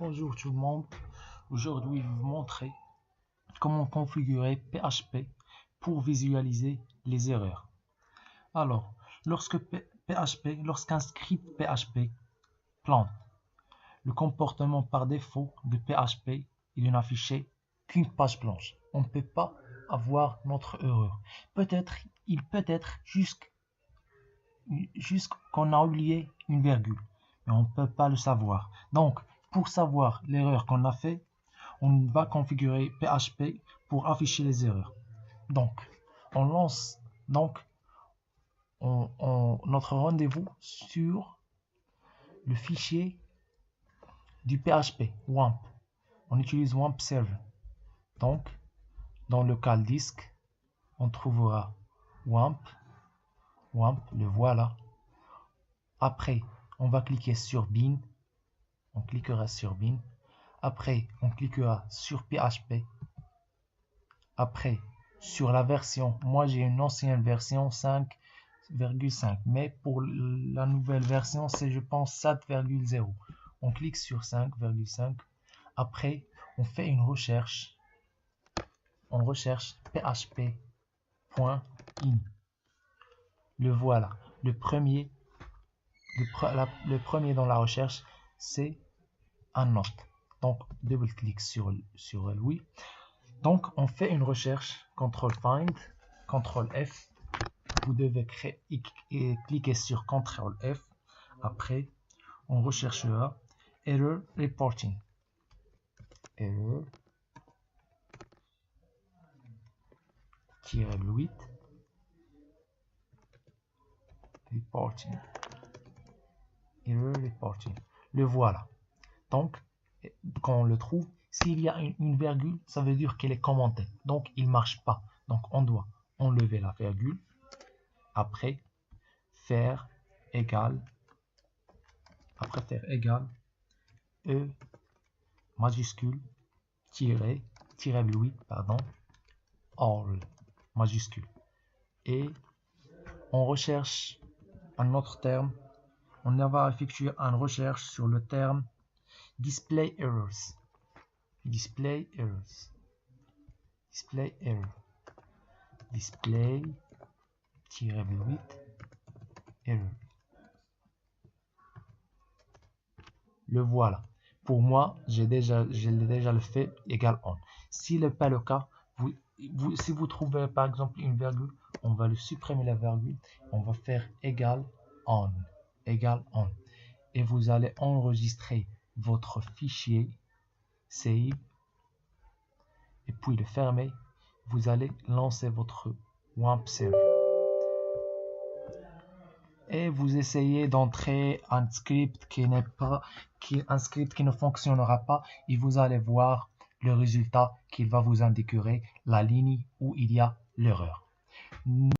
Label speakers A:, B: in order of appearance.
A: Bonjour tout le monde, aujourd'hui je vais vous montrer comment configurer PHP pour visualiser les erreurs. Alors, lorsqu'un script PHP plante, le comportement par défaut de PHP il est n'affiché qu'une page blanche. On ne peut pas avoir notre erreur. Il peut être juste qu'on a oublié une virgule, mais on ne peut pas le savoir. Donc, pour savoir l'erreur qu'on a fait, on va configurer PHP pour afficher les erreurs. Donc, on lance notre rendez-vous sur le fichier du PHP, WAMP. On utilise WAMP Server. Donc, dans le local disk, on trouvera WAMP, le voilà. Après, on va cliquer sur bin. On cliquera sur bin. Après, on cliquera sur PHP. Après, sur la version, moi j'ai une ancienne version 5.5, mais pour la nouvelle version, c'est je pense 7.0. On clique sur 5.5. Après, on fait une recherche. On recherche php.in. Le voilà. Le premier dans la recherche, c'est un note. Donc, double-clic sur lui. Donc, on fait une recherche, CTRL FIND, CTRL F. Vous devez cliquer sur CTRL F. Après, on recherchera Error Reporting. Error -8 Reporting. Error Reporting. Le voilà. Donc, quand on le trouve, s'il y a une virgule, ça veut dire qu'elle est commentée. Donc, il ne marche pas. Donc, on doit enlever la virgule. Après, faire égal. Après faire égal, E majuscule, tiret 8, pardon, all majuscule. Et on recherche un autre terme. On va effectuer une recherche sur le terme display errors. Display errors. Display error. Display -8 error. Le voilà. Pour moi, je l'ai déjà le fait égal on. Si ce n'est pas le cas, si vous trouvez par exemple une virgule, on va le supprimer la virgule. On va faire égal on. Égal on. Et vous allez enregistrer votre fichier save et puis le fermer. Vous allez lancer votre WAMP server et vous essayez d'entrer un script qui ne fonctionnera pas et vous allez voir le résultat qu'il va vous indiquer la ligne où il y a l'erreur.